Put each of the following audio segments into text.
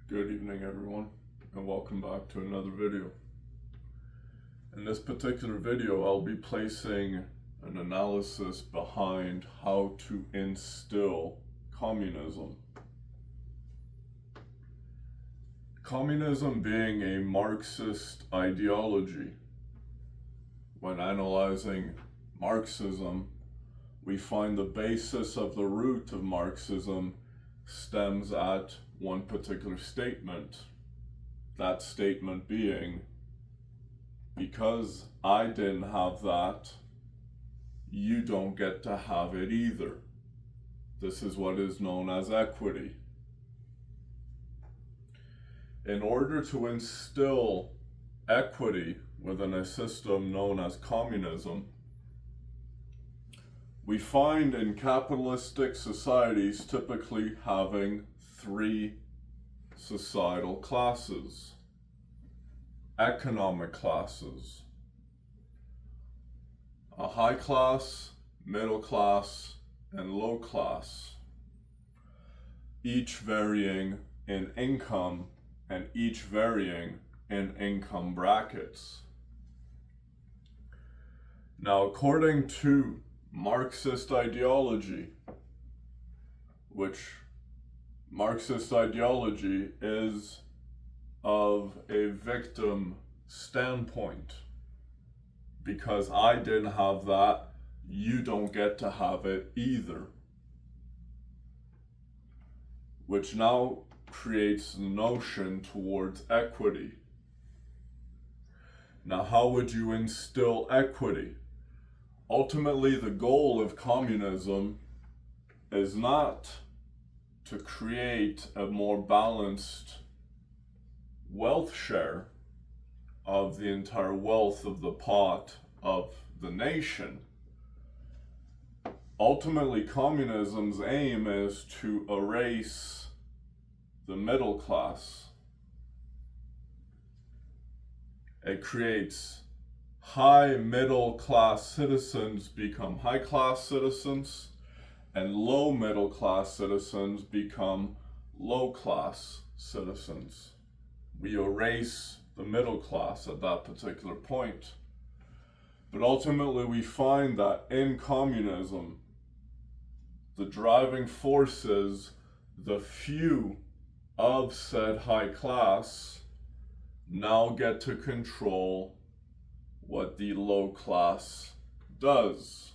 Good evening, everyone, and welcome back to another video. In this particular video, I'll be placing an analysis behind how to instill communism. Communism being a Marxist ideology. When analyzing Marxism, we find the basis of the root of Marxism stems at one particular statement. That statement being, because I didn't have that, you don't get to have it either. This is what is known as equity. In order to instill equity within a system known as communism, we find in capitalistic societies typically having three societal classes, economic classes: a high class, middle class, and low class, each varying in income and each varying in income brackets. Now, according to Marxist ideology, which Marxist ideology is of a victim standpoint. Because I didn't have that, you don't get to have it either. Which now creates the notion towards equity. Now, how would you instill equity? Ultimately, the goal of communism is not to create a more balanced wealth share of the entire wealth of the pot of the nation. Ultimately, communism's aim is to erase the middle class. It creates high middle class citizens become high class citizens, and low middle class citizens become low class citizens. We erase the middle class at that particular point. But ultimately we find that in communism, the driving force is the few of said high class now get to control what the low class does.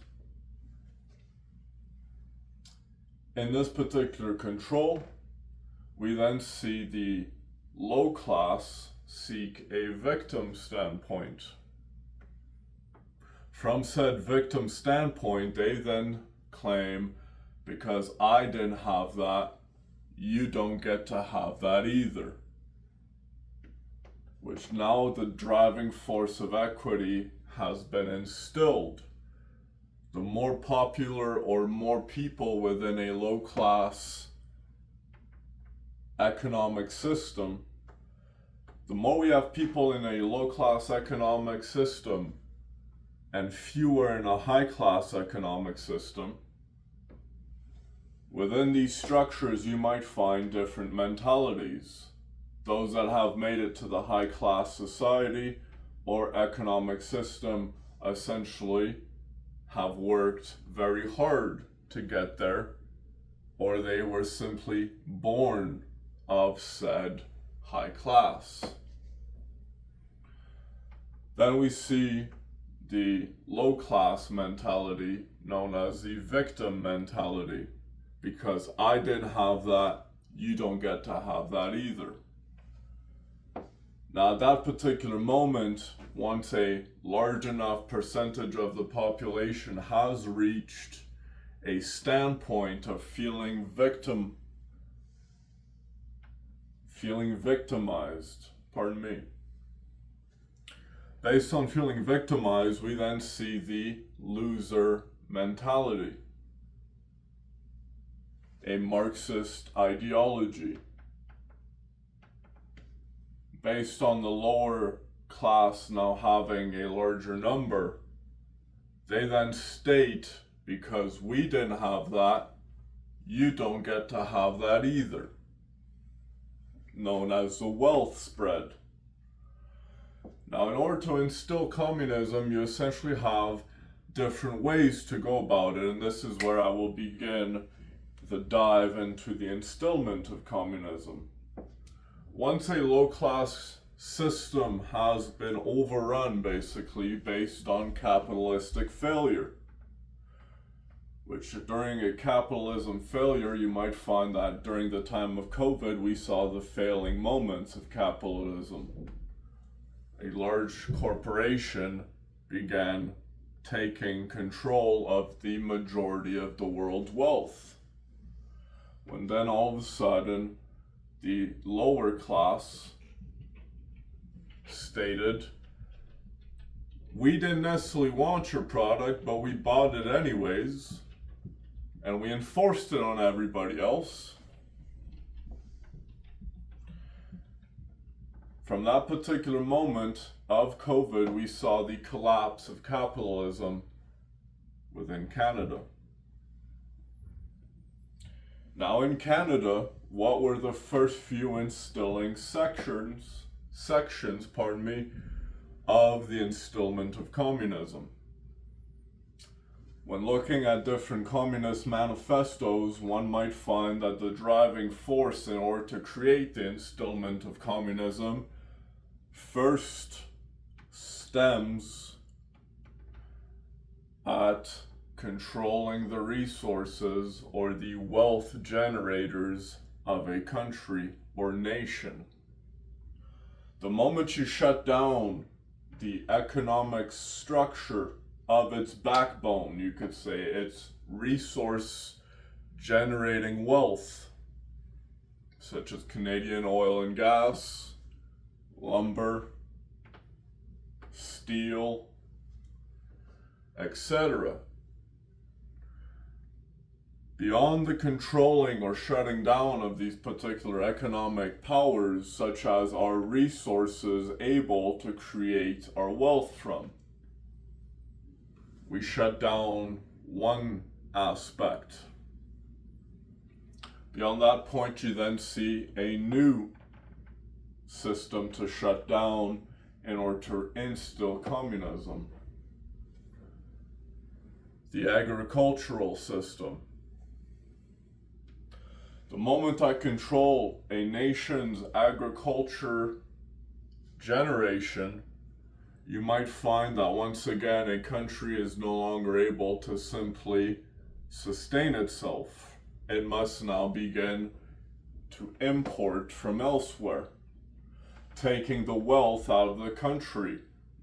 In this particular control, we then see the low class seek a victim standpoint. From said victim standpoint, they then claim, because I didn't have that, you don't get to have that either. Which now the driving force of equity has been instilled. The more popular or more people within a low class economic system, the more we have people in a low class economic system and fewer in a high class economic system, within these structures you might find different mentalities. Those that have made it to the high class society or economic system essentially have worked very hard to get there, or they were simply born of said high class. Then we see the low class mentality known as the victim mentality. Because I didn't have that, you don't get to have that either. Now, at that particular moment, once a large enough percentage of the population has reached a standpoint of feeling victimized, based on feeling victimized, we then see the loser mentality, a Marxist ideology. Based on the lower class now having a larger number, they then state, because we didn't have that, you don't get to have that either. known as the wealth spread. Now, in order to instill communism, you essentially have different ways to go about it, and this is where I will begin the dive into the instillment of communism. Once a low-class system has been overrun, basically, based on capitalistic failure, which during a capitalism failure, you might find that during the time of COVID, we saw the failing moments of capitalism. A large corporation began taking control of the majority of the world's wealth. When then all of a sudden, the lower class stated, we didn't necessarily want your product, but we bought it anyways, and we enforced it on everybody else. From that particular moment of COVID, we saw the collapse of capitalism within Canada. Now in Canada, what were the first few instilling sections, of the instillment of communism? When looking at different communist manifestos, one might find that the driving force in order to create the instillment of communism first stems at controlling the resources or the wealth generators of a country or nation. The moment you shut down the economic structure of its backbone, you could say, its resource generating wealth, such as Canadian oil and gas, lumber, steel, etc. Beyond the controlling or shutting down of these particular economic powers, such as our resources able to create our wealth from, we shut down one aspect. Beyond that point, you then see a new system to shut down in order to instill communism. The agricultural system. The moment I control a nation's agriculture generation, you might find that once again a country is no longer able to simply sustain itself. It must now begin to import from elsewhere, taking the wealth out of the country,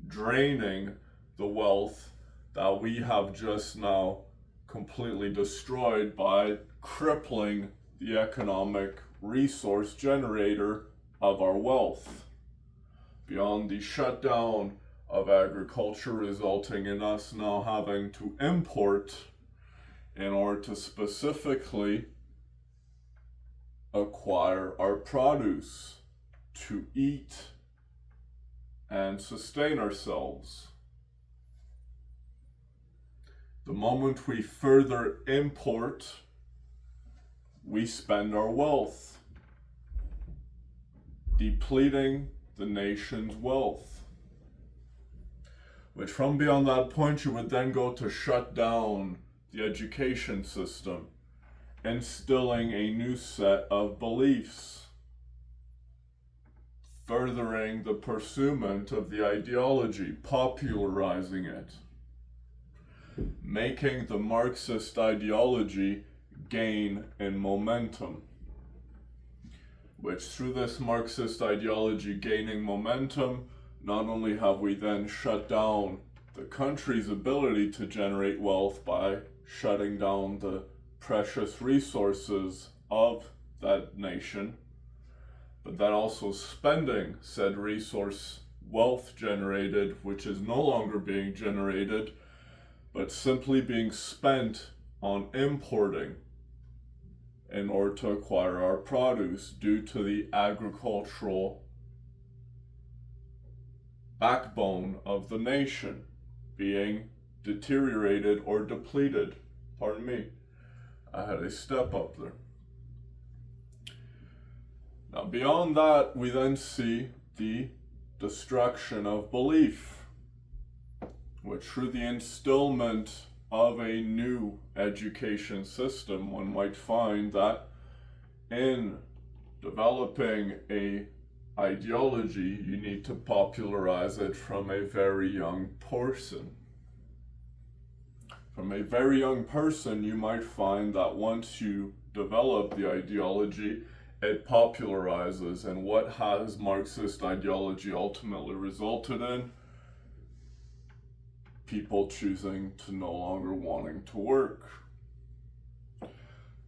draining the wealth that we have just now completely destroyed by crippling the economic resource generator of our wealth. Beyond the shutdown of agriculture, resulting in us now having to import in order to specifically acquire our produce to eat and sustain ourselves. The moment we further import, we spend our wealth, depleting the nation's wealth. Which from beyond that point, you would then go to shut down the education system, instilling a new set of beliefs, furthering the pursuit of the ideology, popularizing it, making the Marxist ideology gain in momentum, which through this Marxist ideology gaining momentum, not only have we then shut down the country's ability to generate wealth by shutting down the precious resources of that nation, but then also spending said resource wealth generated, which is no longer being generated, but simply being spent on importing in order to acquire our produce due to the agricultural backbone of the nation being deteriorated or depleted. Pardon me, I had a step up there. Now, beyond that, we then see the destruction of belief, which through the instillment of a new education system, one might find that in developing a ideology, you need to popularize it from a very young person. From a very young person, you might find that once you develop the ideology, it popularizes. And what has Marxist ideology ultimately resulted in? People choosing to no longer wanting to work.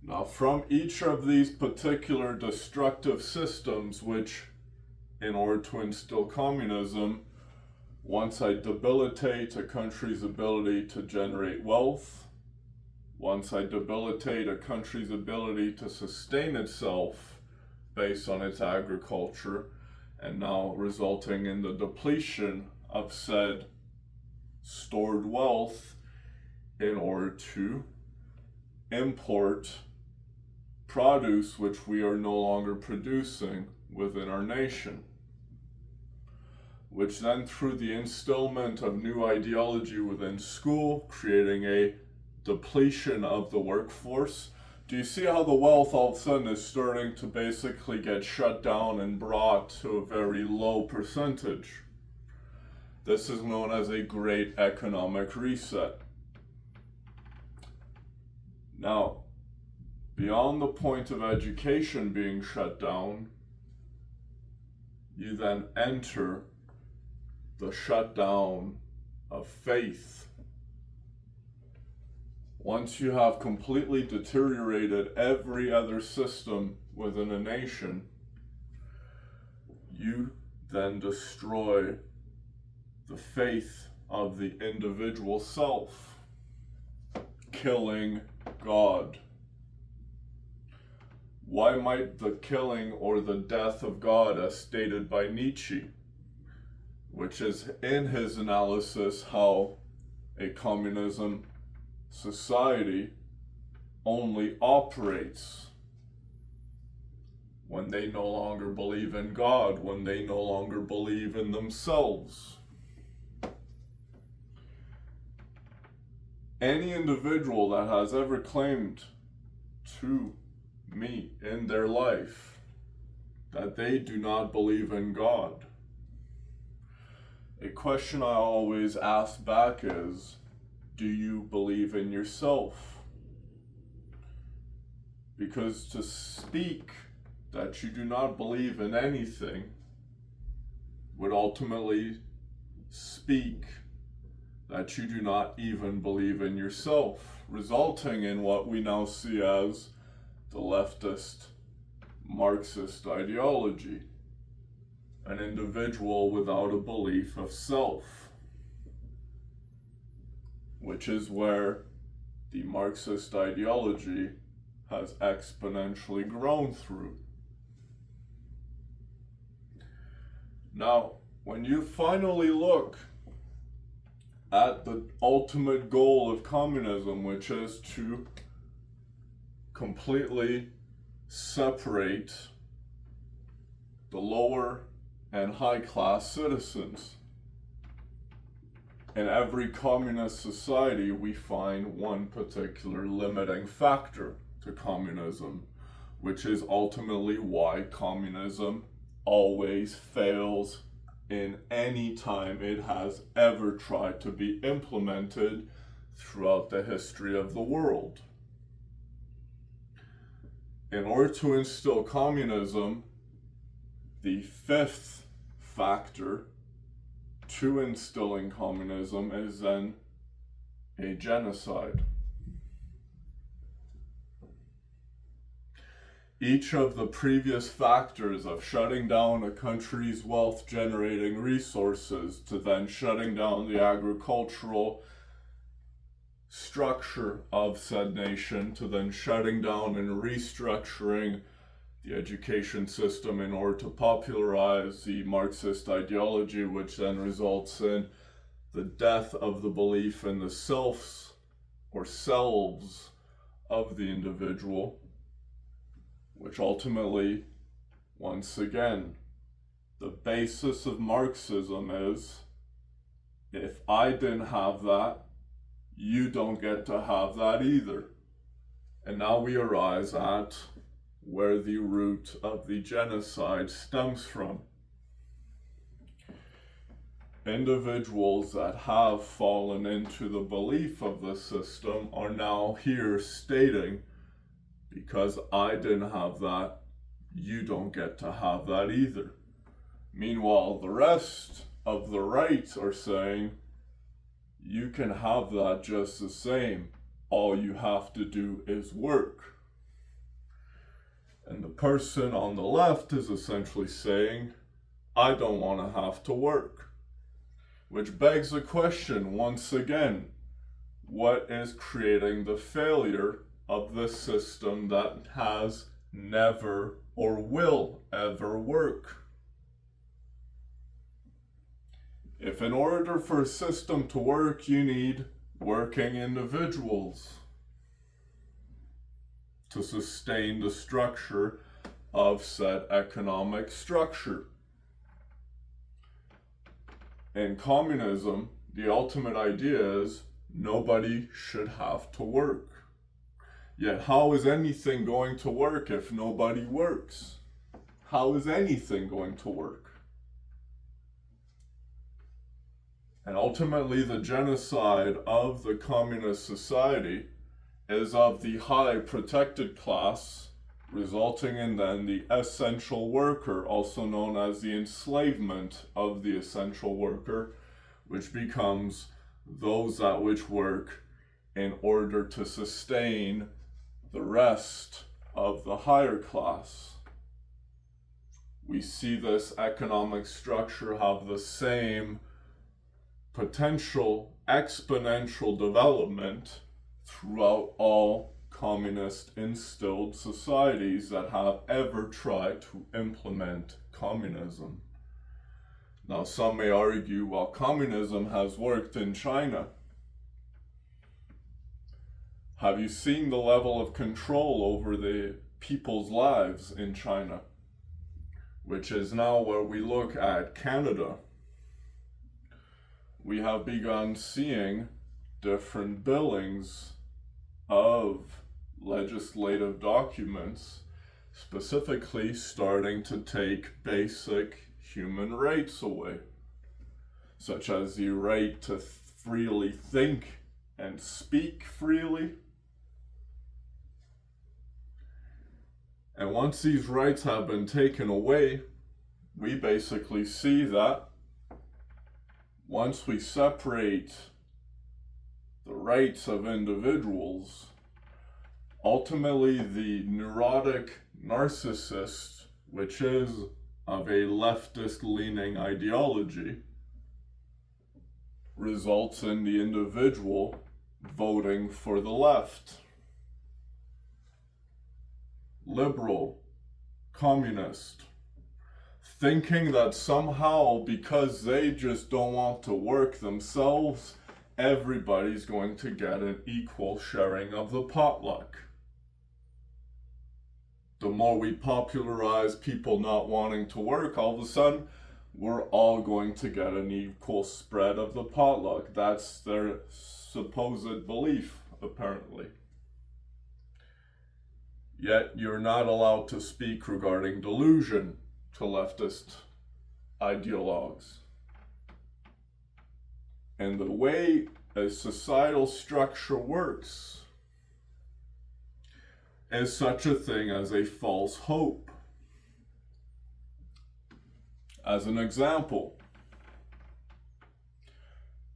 Now, from each of these particular destructive systems, which in order to instill communism, once I debilitate a country's ability to generate wealth, once I debilitate a country's ability to sustain itself based on its agriculture, and now resulting in the depletion of said stored wealth in order to import produce which we are no longer producing within our nation, which then through the instillment of new ideology within school, creating a depletion of the workforce. Do you see how the wealth all of a sudden is starting to basically get shut down and brought to a very low percentage? This is known as a great economic reset. Now, beyond the point of education being shut down, you then enter the shutdown of faith. Once you have completely deteriorated every other system within a nation, you then destroy the faith of the individual self, killing God. Why might the killing or the death of God, as stated by Nietzsche, which is in his analysis how a communism society only operates when they no longer believe in God, when they no longer believe in themselves. Any individual that has ever claimed to me in their life that they do not believe in God, a question I always ask back is, do you believe in yourself? Because to speak that you do not believe in anything would ultimately speak that you do not even believe in yourself, resulting in what we now see as the leftist Marxist ideology, an individual without a belief of self, which is where the Marxist ideology has exponentially grown through. Now, when you finally look at the ultimate goal of communism, which is to completely separate the lower and high class citizens, in every communist society, we find one particular limiting factor to communism, which is ultimately why communism always fails in any time it has ever tried to be implemented throughout the history of the world. In order to instill communism, the fifth factor to instilling communism is then a genocide. Each of the previous factors of shutting down a country's wealth generating resources to then shutting down the agricultural structure of said nation to then shutting down and restructuring the education system in order to popularize the Marxist ideology, which then results in the death of the belief in the selves or selves of the individual, which ultimately Once again, the basis of Marxism is, if I didn't have that, you don't get to have that either. And now we arise at where the root of the genocide stems from. Individuals that have fallen into the belief of the system are now here stating, because I didn't have that, you don't get to have that either. Meanwhile, the rest of the right are saying, you can have that just the same. All you have to do is work. And the person on the left is essentially saying, I don't want to have to work. Which begs the question, once again, what is creating the failure of this system that has never or will ever work? If in order for a system to work, you need working individuals to sustain the structure of said economic structure. In communism, the ultimate idea is nobody should have to work. Yet how is anything going to work if nobody works? How is anything going to work? And ultimately, the genocide of the communist society is of the high protected class, resulting in then the essential worker, also known as the enslavement of the essential worker, which becomes those that which work in order to sustain the rest of the higher class. We see this economic structure have the same potential exponential development throughout all communist instilled societies that have ever tried to implement communism. Now, some may argue, well, communism has worked in China. Have you seen the level of control over the people's lives in China? Which is now where we look at Canada. We have begun seeing different billings of legislative documents, specifically starting to take basic human rights away, such as the right to freely think and speak freely. And once these rights have been taken away, we basically see that once we separate the rights of individuals, ultimately the neurotic narcissist, which is of a leftist-leaning ideology, results in the individual voting for the left. Liberal, communist, thinking that somehow because they just don't want to work themselves, everybody's going to get an equal sharing of the potluck. The more we popularize people not wanting to work, all of a sudden, we're all going to get an equal spread of the potluck. That's their supposed belief, apparently. Yet you're not allowed to speak regarding delusion to leftist ideologues. And the way a societal structure works is such a thing as a false hope. As an example,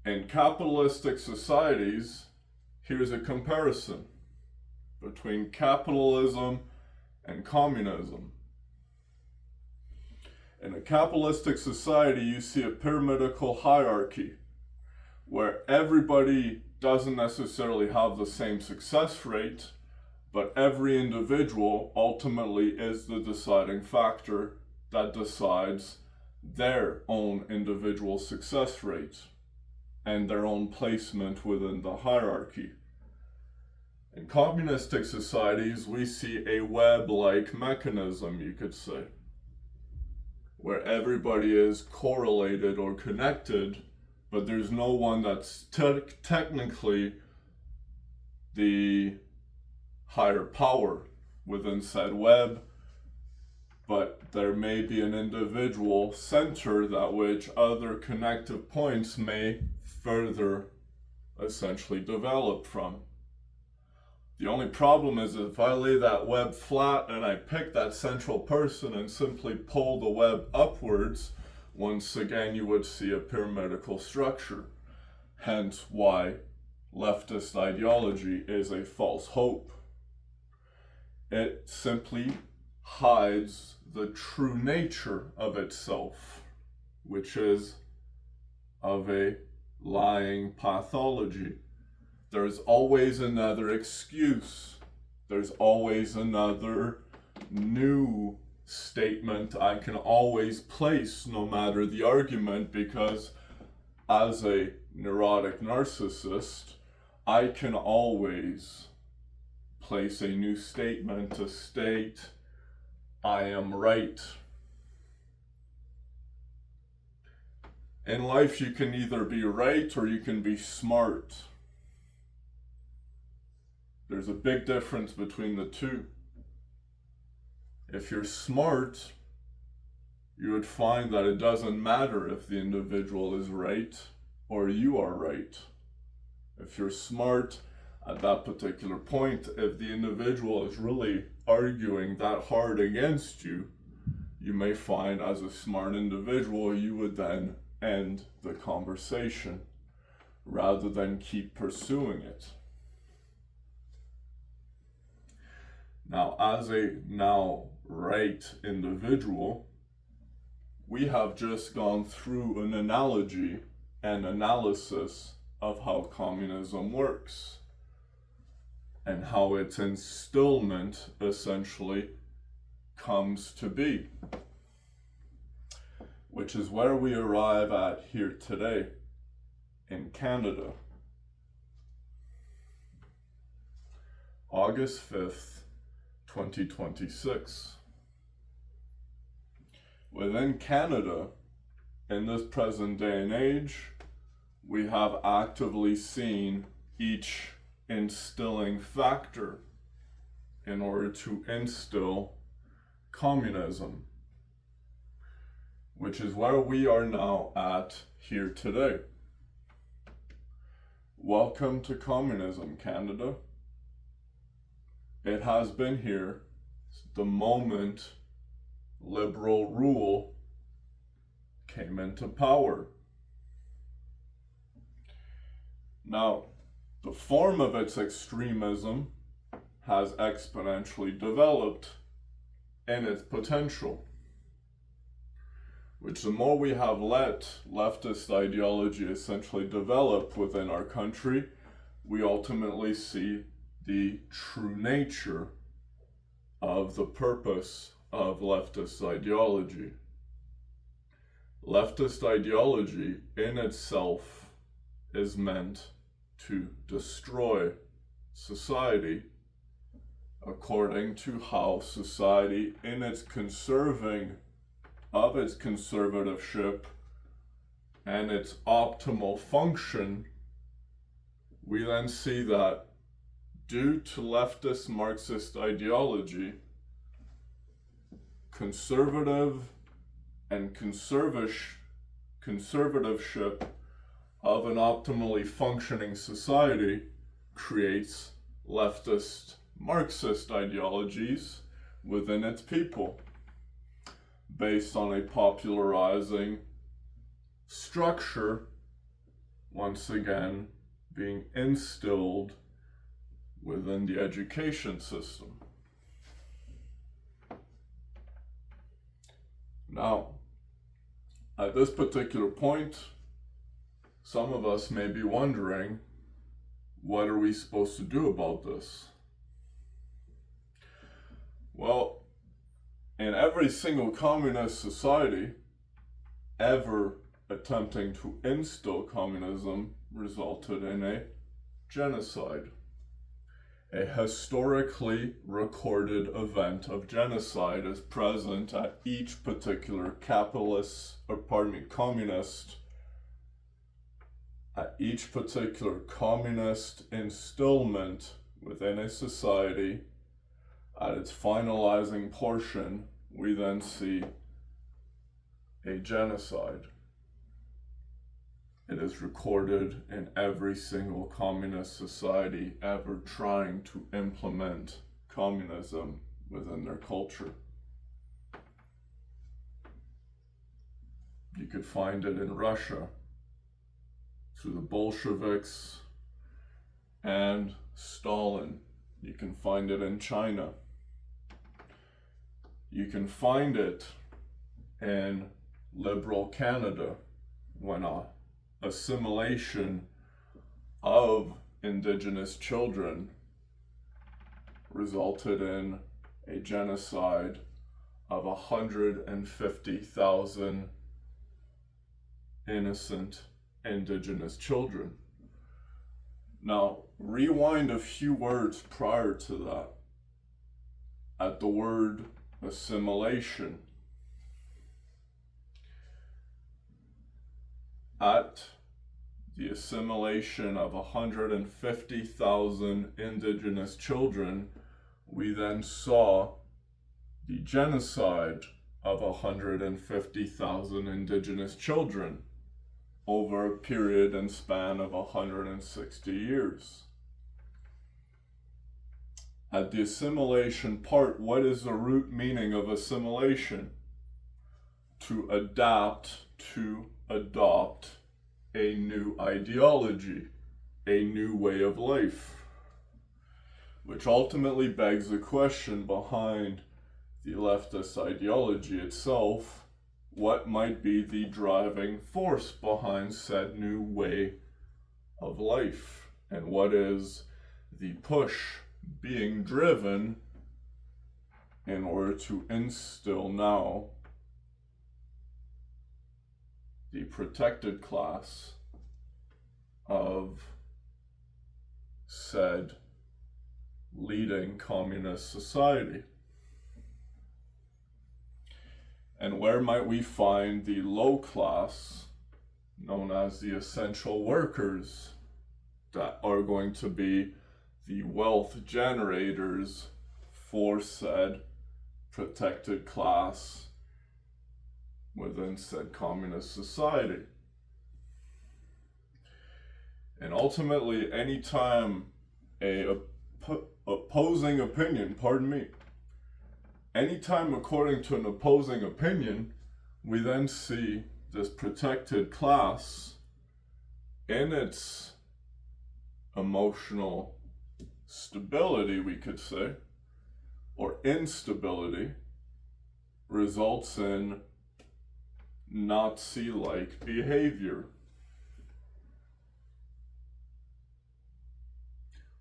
in capitalistic societies, here's a comparison between capitalism and communism. In a capitalistic society, you see a pyramidal hierarchy where everybody doesn't necessarily have the same success rate, but every individual ultimately is the deciding factor that decides their own individual success rate and their own placement within the hierarchy. In communistic societies, we see a web-like mechanism, you could say. where everybody is correlated or connected, but there's no one that's technically the higher power within said web, but there may be an individual center that which other connective points may further essentially develop from. The only problem is if I lay that web flat and I pick that central person and simply pull the web upwards, once again you would see a pyramidical structure. Hence why leftist ideology is a false hope. It simply hides the true nature of itself, which is of a lying pathology. There's always another excuse. There's always another new statement I can always place, no matter the argument, because as a neurotic narcissist, I can always place a new statement to state I am right. In life, you can either be right or you can be smart. There's a big difference between the two. If you're smart, you would find that it doesn't matter if the individual is right or you are right. If you're smart, at that particular point, if the individual is really arguing that hard against you, you may find as a smart individual, you would then end the conversation rather than keep pursuing it. Now, as a now right individual, we have just gone through an analogy and analysis of how communism works and how its instillment essentially comes to be, which is where we arrive at here today in Canada. August 5th, 2026. Within Canada, in this present day and age, we have actively seen each instilling factor in order to instill communism, which is where we are now at here today. Welcome to communism, Canada. It has been here the moment liberal rule came into power. Now, the form of its extremism has exponentially developed in its potential, which the more we have let leftist ideology essentially develop within our country, we ultimately see the true nature of the purpose of leftist ideology. Leftist ideology in itself is meant to destroy society according to how society, in its conserving of its conservatorship and its optimal function, we then see that due to leftist Marxist ideology, conservative and conservatorship of an optimally functioning society creates leftist Marxist ideologies within its people, based on a popularizing structure, once again being instilled within the education system. Now, at this particular point, some of us may be wondering, what are we supposed to do about this? Well, in every single communist society ever attempting to instill communism resulted in a genocide. a historically recorded event of genocide is present at each particular communist, at each particular communist instillment within a society. At its finalizing portion, we then see a genocide. It is recorded in every single communist society ever trying to implement communism within their culture. You could find it in Russia through the Bolsheviks and Stalin. You can find it in China. You can find it in liberal Canada when assimilation of Indigenous children resulted in a genocide of 150,000 innocent Indigenous children. Now, rewind a few words prior to that. At the word assimilation. At the assimilation of 150,000 Indigenous children, we then saw the genocide of 150,000 Indigenous children over a period and span of 160 years. At the assimilation part, what is the root meaning of assimilation? To adapt, to adopt a new ideology, a new way of life, which ultimately begs the question behind the leftist ideology itself: what might be the driving force behind said new way of life? And what is the push being driven in order to instill now the protected class of said leading communist society? And where might we find the low class, known as the essential workers, that are going to be the wealth generators for said protected class within said communist society? And ultimately, anytime opposing opinion, anytime according to an opposing opinion, we then see this protected class in its emotional stability, we could say, or instability, results in Nazi-like behavior,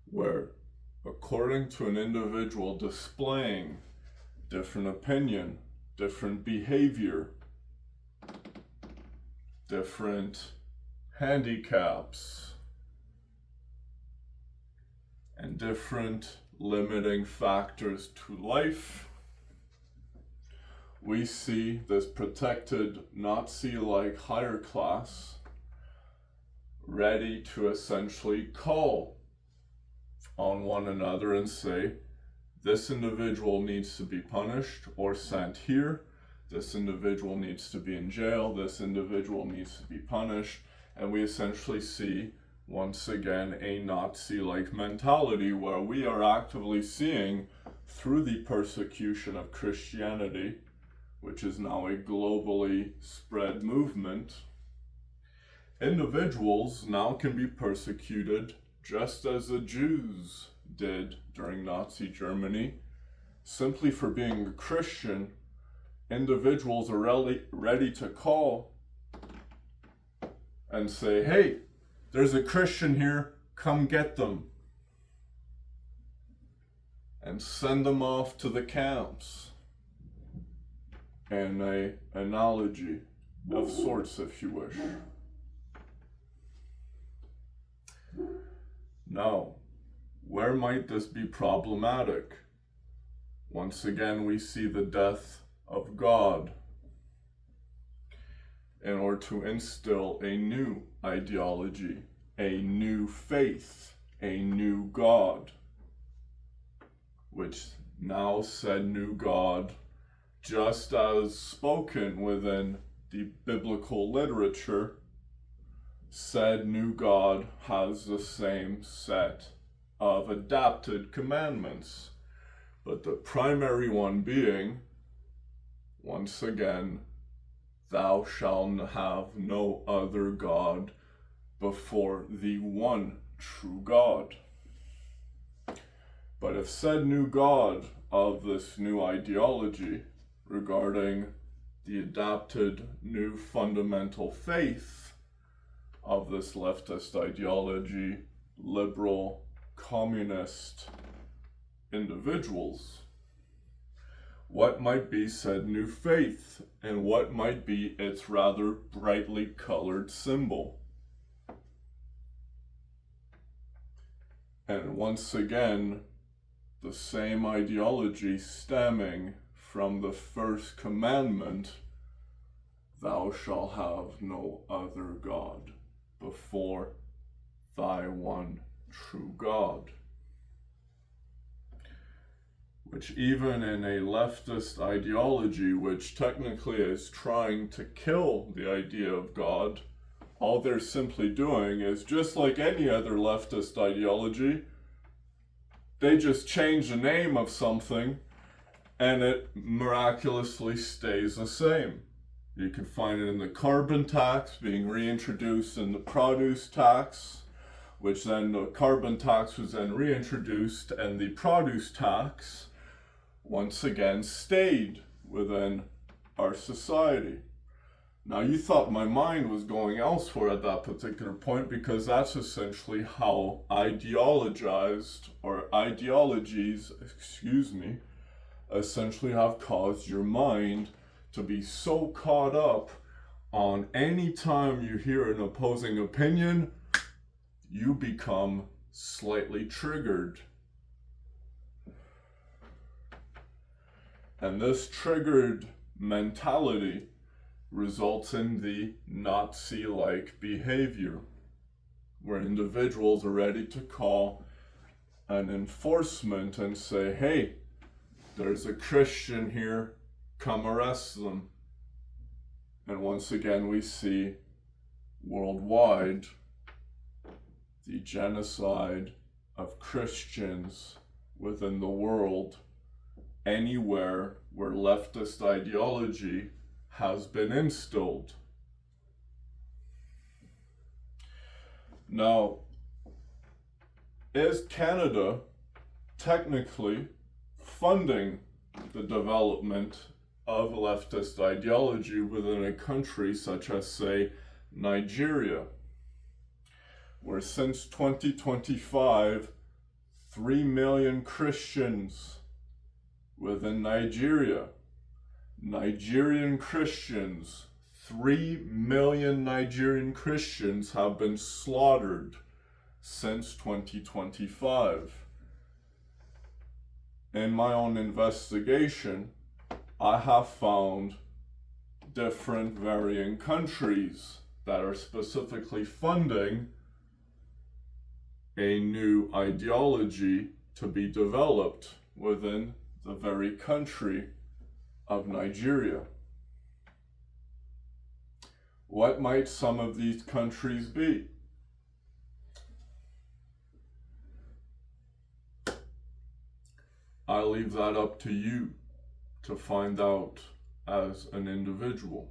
where, according to an individual displaying different opinion, different behavior, different handicaps, and different limiting factors to life, we see this protected Nazi-like higher class ready to essentially call on one another and say, this individual needs to be punished or sent here, this individual needs to be in jail, this individual needs to be punished, and we essentially see once again a Nazi-like mentality where we are actively seeing, through the persecution of Christianity, which is now a globally spread movement, individuals now can be persecuted just as the Jews did during Nazi Germany. Simply for being a Christian, individuals are ready to call and say, hey, there's a Christian here, come get them. And send them off to the camps. And an analogy of sorts, if you wish. Now, Where might this be problematic? Once again, we see the death of God in order to instill a new ideology, a new faith, a new God, which now said new God, just as spoken within the biblical literature, said new God has the same set of adapted commandments, but the primary one being, once again, thou shalt have no other God before the one true God. But if said new God of this new ideology regarding the adapted new fundamental faith of this leftist ideology, liberal, communist individuals, what might be said new faith, and what might be its rather brightly colored symbol? And once again, the same ideology stemming from the first commandment, thou shalt have no other God before thy one true God. Which even in a leftist ideology, which technically is trying to kill the idea of God, all they're simply doing is, just like any other leftist ideology, they just change the name of something and it miraculously stays the same. You can find it in the carbon tax being reintroduced in the produce tax, which then the carbon tax was then reintroduced, and the produce tax once again stayed within our society. Now, you thought my mind was going elsewhere at that particular point, because that's essentially how ideologies, essentially have caused your mind to be so caught up on any time you hear an opposing opinion, you become slightly triggered. And this triggered mentality results in the Nazi-like behavior, where individuals are ready to call an enforcement and say, hey, there's a Christian here, come arrest them. And once again, we see worldwide the genocide of Christians within the world, anywhere where leftist ideology has been instilled. Now, is Canada technically funding the development of leftist ideology within a country such as, say, Nigeria, where since 2025, 3 million Christians within Nigeria, Nigerian Christians, 3 million Nigerian Christians have been slaughtered since 2025. In my own investigation, I have found different varying countries that are specifically funding a new ideology to be developed within the very country of Nigeria. What might some of these countries be? I leave that up to you to find out as an individual.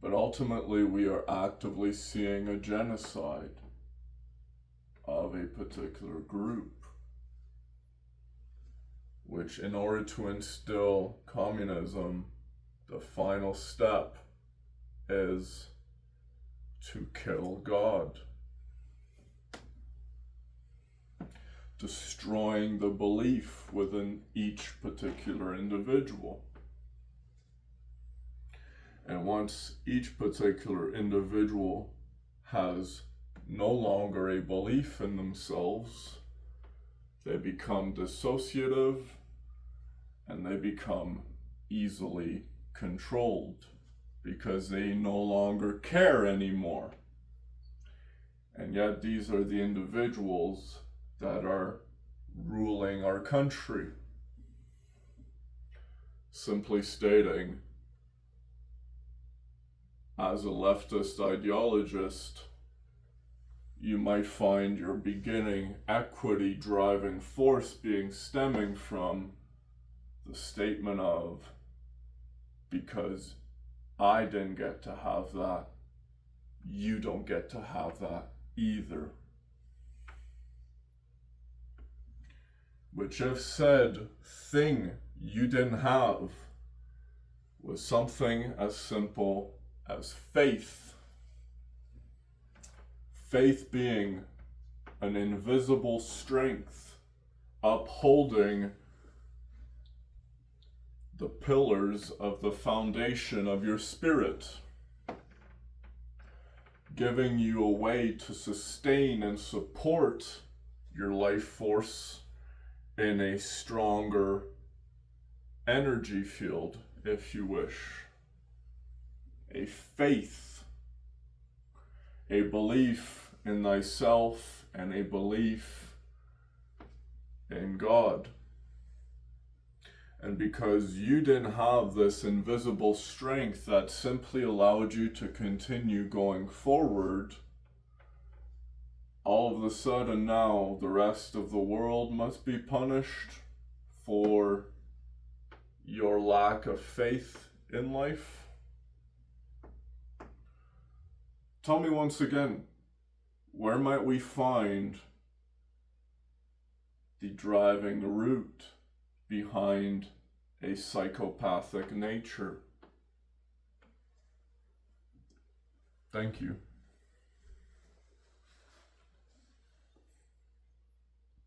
But ultimately, we are actively seeing a genocide of a particular group, which, in order to instill communism, the final step is to kill God, destroying the belief within each particular individual. And once each particular individual has no longer a belief in themselves. They become dissociative and they become easily controlled because they no longer care anymore. And yet these are the individuals that are ruling our country. Simply stating, as a leftist ideologist, you might find your beginning equity driving force being stemming from the statement of, because I didn't get to have that, you don't get to have that either. Which if said thing you didn't have was something as simple as faith. Faith being an invisible strength upholding the pillars of the foundation of your spirit, giving you a way to sustain and support your life force in a stronger energy field, if you wish. A faith, a belief in thyself, and a belief in God. And because you didn't have this invisible strength that simply allowed you to continue going forward, all of a sudden now the rest of the world must be punished for your lack of faith in life? Tell me once again, where might we find the driving root behind a psychopathic nature? Thank you.